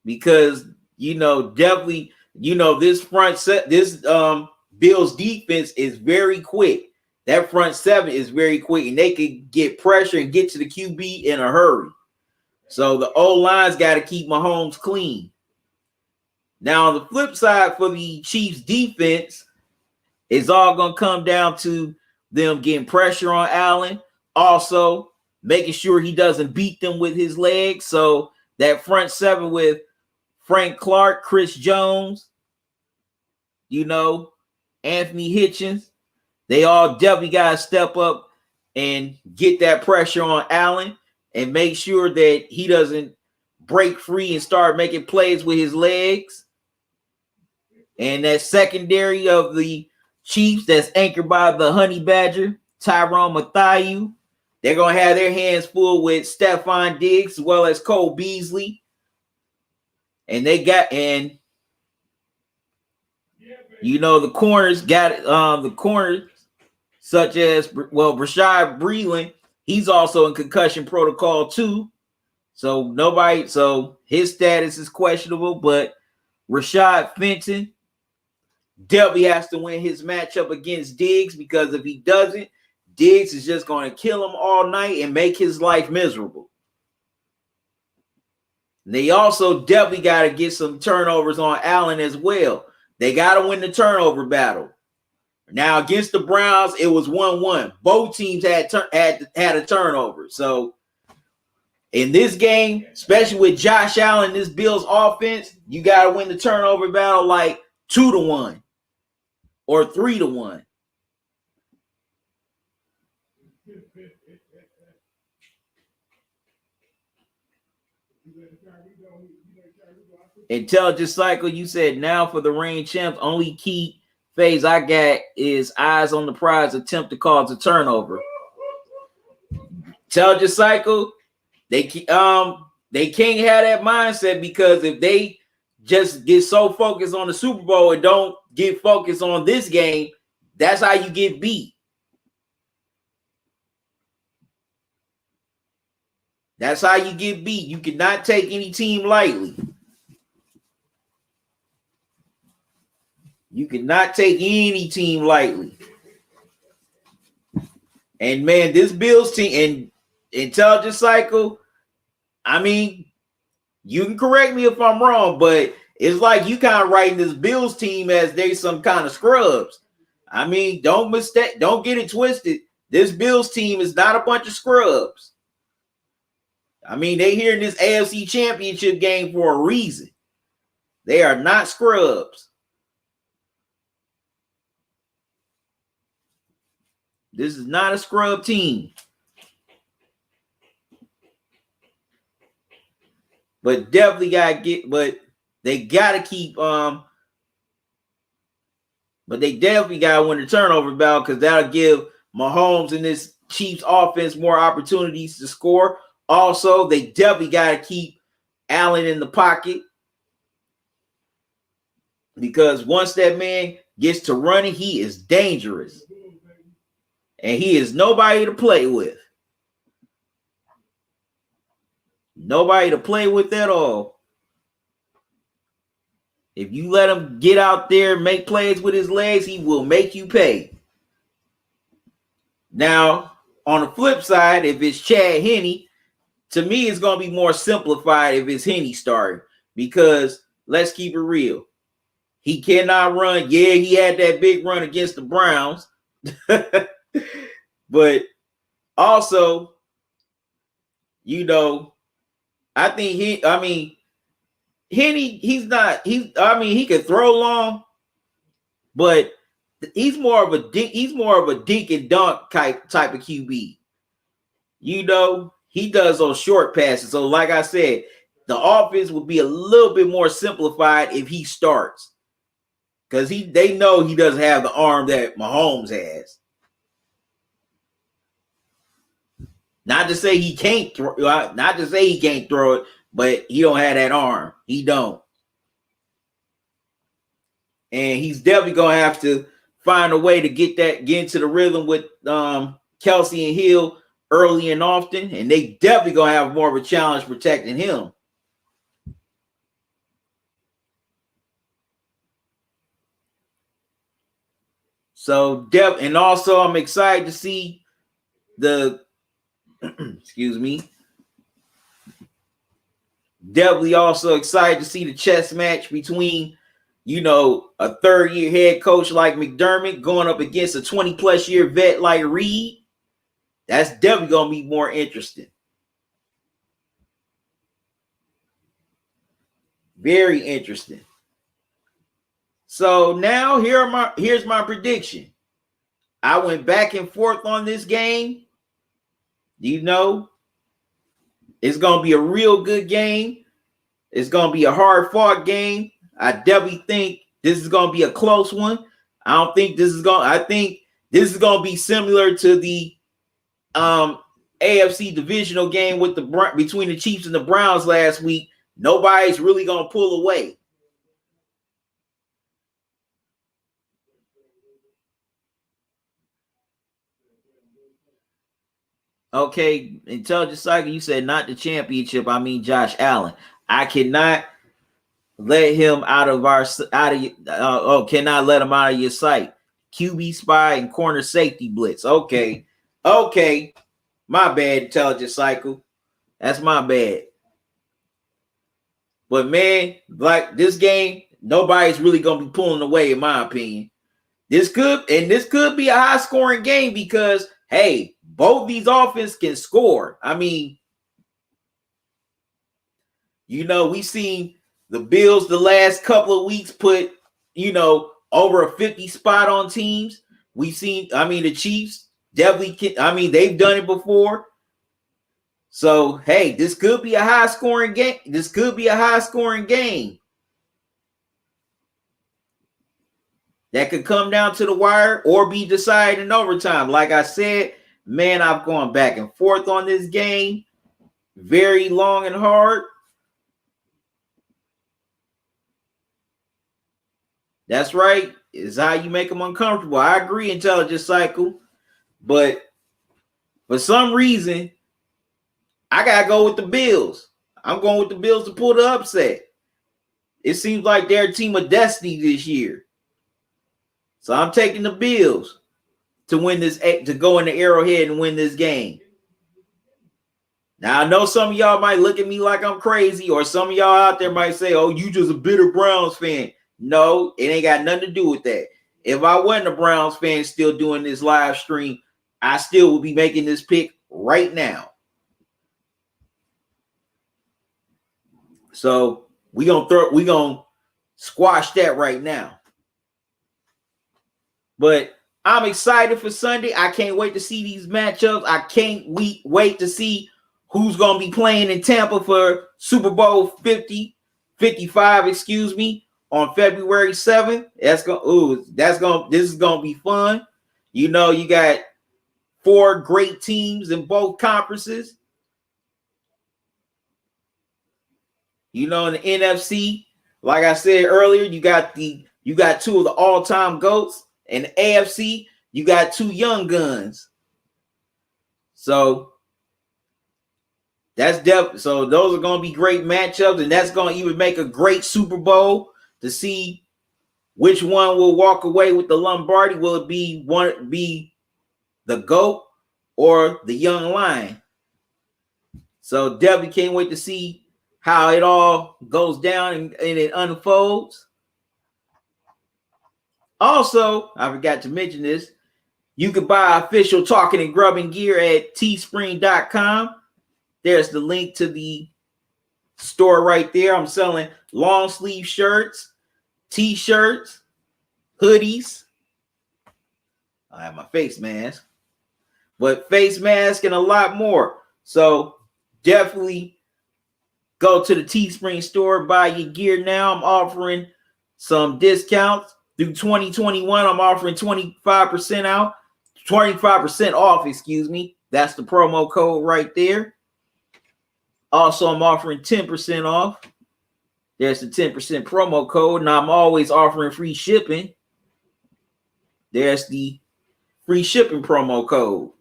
Because definitely this front set, this Bills defense is very quick. That front seven is very quick, and they can get pressure and get to the QB in a hurry. So the old line's got to keep Mahomes clean. Now, on the flip side, for the Chiefs defense, it's all going to come down to them getting pressure on Allen. Also, making sure he doesn't beat them with his legs. So that front seven with Frank Clark, Chris Jones, Anthony Hitchens, They all definitely got to step up and get that pressure on Allen and make sure that he doesn't break free and start making plays with his legs. And that secondary of the Chiefs that's anchored by the Honey Badger, Tyrone Mathieu, they're going to have their hands full with Stephon Diggs as well as Cole Beasley. And they got, and you know, the corners got the corners such as, well, Rashad Breeland, he's also in concussion protocol too. So his status is questionable, but Rashad Fenton definitely has to win his matchup against Diggs, because if he doesn't, Diggs is just going to kill him all night and make his life miserable. They also definitely got to get some turnovers on Allen as well. They got to win the turnover battle. Now, against the Browns, it was 1-1. Both teams had a turnover. So, in this game, especially with Josh Allen, this Bills offense, you got to win the turnover battle like 2-1 or 3-1. Intelligence Cycle, you said now for the reign champs, only key phase I got is eyes on the prize, attempt to cause a turnover. Intelligence Cycle, they can't have that mindset, because if they just get so focused on the Super Bowl and don't get focused on this game, that's how you get beat. That's how you get beat. You cannot take any team lightly. You cannot take any team lightly. And man, this Bills team and Intelligence Cycle, I mean, you can correct me if I'm wrong, but it's like you kind of writing this Bills team as they some kind of scrubs. I mean, don't get it twisted. This Bills team is not a bunch of scrubs. I mean, they here in this AFC Championship game for a reason. They are not scrubs. This is not a scrub team. But definitely they gotta keep but they definitely gotta win the turnover battle, because that'll give Mahomes and this Chiefs offense more opportunities to score. Also, they definitely gotta keep Allen in the pocket, because once that man gets to running, he is dangerous. And he is nobody to play with. Nobody to play with at all. If you let him get out there, make plays with his legs, he will make you pay. Now, on the flip side, if it's Chad Henne, to me, it's going to be more simplified if it's Henne starting, because let's keep it real. He cannot run. Yeah, he had that big run against the Browns. But also, you know, I think Henne, he could throw long, but he's more of a dink and dunk type of QB. You know, he does those short passes. So, like I said, the offense would be a little bit more simplified if he starts, because they know he doesn't have the arm that Mahomes has. Not to say he can't throw it, but he don't have that arm. He don't. And he's definitely gonna have to find a way to get into the rhythm with Kelsey and Hill early and often, and they definitely gonna have more of a challenge protecting him. So and also I'm excited to see the excuse me. Definitely also excited to see the chess match between, you know, a third-year head coach like McDermott going up against a 20-plus year vet like Reed. That's definitely going to be more interesting. Very interesting. So now here's my prediction. I went back and forth on this game. You know, it's going to be a real good game. It's going to be a hard-fought game. I definitely think this is going to be a close one. I think this is going to be similar to the AFC divisional game with between the Chiefs and the Browns last week. Nobody's really going to pull away. Okay, Intelligent Cycle, you said not the championship. I mean Josh Allen. I cannot let him cannot let him out of your sight. QB spy and corner safety blitz. Okay. My bad, Intelligent Cycle. That's my bad. But man, like this game, nobody's really gonna be pulling away, in my opinion. This could be a high scoring game because hey, both these offenses can score. I mean, we've seen the Bills the last couple of weeks put, over a 50 spot on teams. We've seen, the Chiefs definitely they've done it before. So, hey, this could be a high scoring game. That could come down to the wire or be decided in overtime. Like I said, man, I've gone back and forth on this game. Very long and hard. That's right. It's how you make them uncomfortable. I agree, Intelligent Cycle. But for some reason, I got to go with the Bills. I'm going with the Bills to pull the upset. It seems like they're a team of destiny this year. So I'm taking the Bills to win this, to go in the Arrowhead and win this game. Now, I know some of y'all might look at me like I'm crazy, or some of y'all out there might say, oh, you just a bitter Browns fan. No, it ain't got nothing to do with that. If I wasn't a Browns fan still doing this live stream, I still would be making this pick right now. So we gonna squash that right now. But I'm excited for Sunday. I can't wait to see these matchups. I can't wait to see who's going to be playing in Tampa for Super Bowl 55, on February 7th. This is going to be fun. You got 4 great teams in both conferences. In the NFC, like I said earlier, you got 2 of the all-time GOATs. In the AFC, you got 2 young guns. So those are going to be great matchups, and that's going to even make a great Super Bowl to see which one will walk away with the Lombardi. Will it be the GOAT or the young lion? So definitely can't wait to see how it all goes down and it unfolds. Also, I forgot to mention this. You can buy official Talking and Grubbing gear at teespring.com. There's the link to the store right there. I'm selling long sleeve shirts, t-shirts, hoodies. I have my face mask, but face mask and a lot more. So definitely go to the Teespring store, buy your gear now. I'm offering some discounts. Through 2021, I'm offering 25% off, excuse me. That's the promo code right there. Also, I'm offering 10% off. There's the 10% promo code. Now, I'm always offering free shipping. There's the free shipping promo code.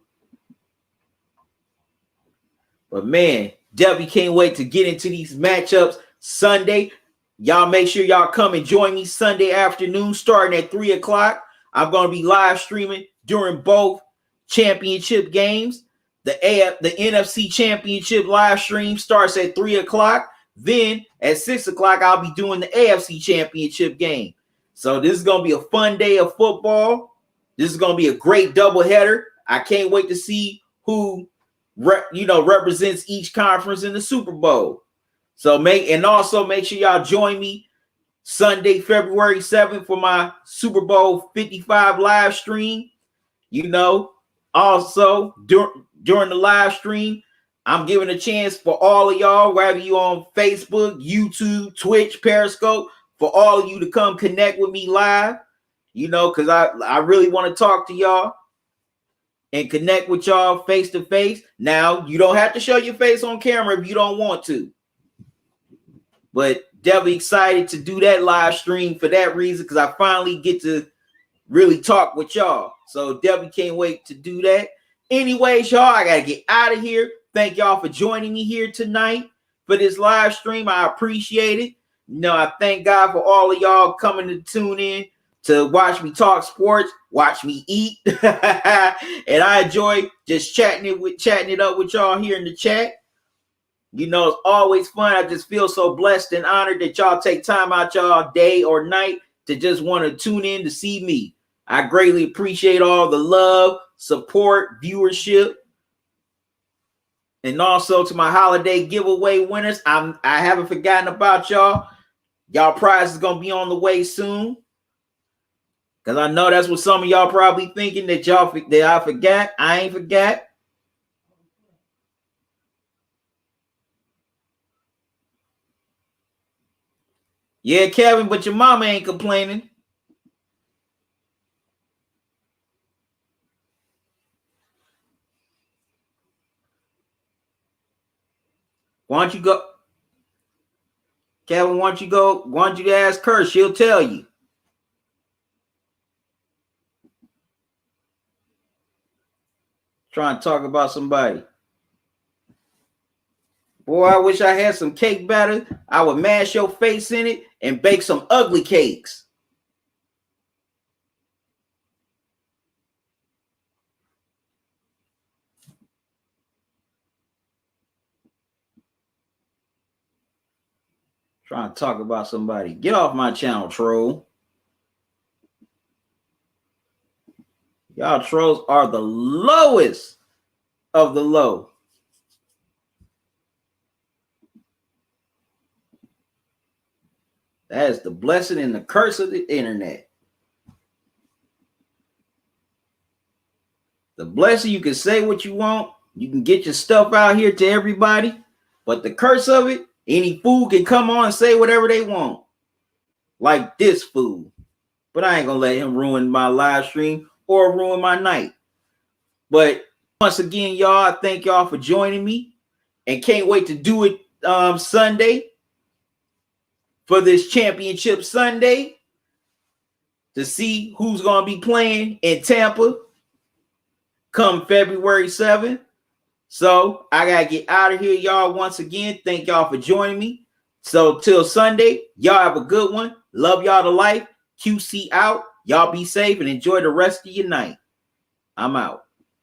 But man, definitely can't wait to get into these matchups Sunday. Y'all make sure y'all come and join me Sunday afternoon starting at 3 o'clock. I'm going to be live streaming during both championship games. The NFC Championship live stream starts at 3 o'clock. Then at 6 o'clock, I'll be doing the AFC Championship game. So this is going to be a fun day of football. This is going to be a great doubleheader. I can't wait to see who represents each conference in the Super Bowl. So make sure y'all join me Sunday, February 7th for my Super Bowl 55 live stream. You know, also during the live stream, I'm giving a chance for all of y'all, whether you on Facebook, YouTube, Twitch, Periscope, for all of you to come connect with me live. You know, because I really want to talk to y'all and connect with y'all face to face. Now, you don't have to show your face on camera if you don't want to. But definitely excited to do that live stream for that reason, because I finally get to really talk with y'all. So definitely can't wait to do that. Anyways, y'all, I got to get out of here. Thank y'all for joining me here tonight for this live stream. I appreciate it. You know, I thank God for all of y'all coming to tune in to watch me talk sports, watch me eat. And I enjoy just chatting it up with y'all here in the chat. You know, it's always fun. I just feel so blessed and honored that y'all take time out y'all day or night to just want to tune in to see me. I greatly appreciate all the love, support, viewership. And also to my holiday giveaway winners, I haven't forgotten about y'all. Y'all prize is going to be on the way soon. Because I know that's what some of y'all probably thinking, that I forgot. I ain't forgot. Yeah, Kevin, but your mama ain't complaining. Why don't you go? Kevin, why don't you go? Why don't you ask her? She'll tell you. Trying to talk about somebody. Boy, I wish I had some cake batter. I would mash your face in it and bake some ugly cakes. Trying to talk about somebody. Get off my channel, troll. Y'all trolls are the lowest of the low. That is the blessing and the curse of the internet. The blessing, you can say what you want. You can get your stuff out here to everybody. But the curse of it, any fool can come on and say whatever they want. Like this fool. But I ain't going to let him ruin my live stream or ruin my night. But once again, y'all, I thank y'all for joining me. And can't wait to do it Sunday. For this championship Sunday. To see who's going to be playing in Tampa come February 7th. So I got to get out of here, y'all. Once again, thank y'all for joining me. So till Sunday, y'all have a good one. Love y'all to life. QC out. Y'all be safe and enjoy the rest of your night. I'm out.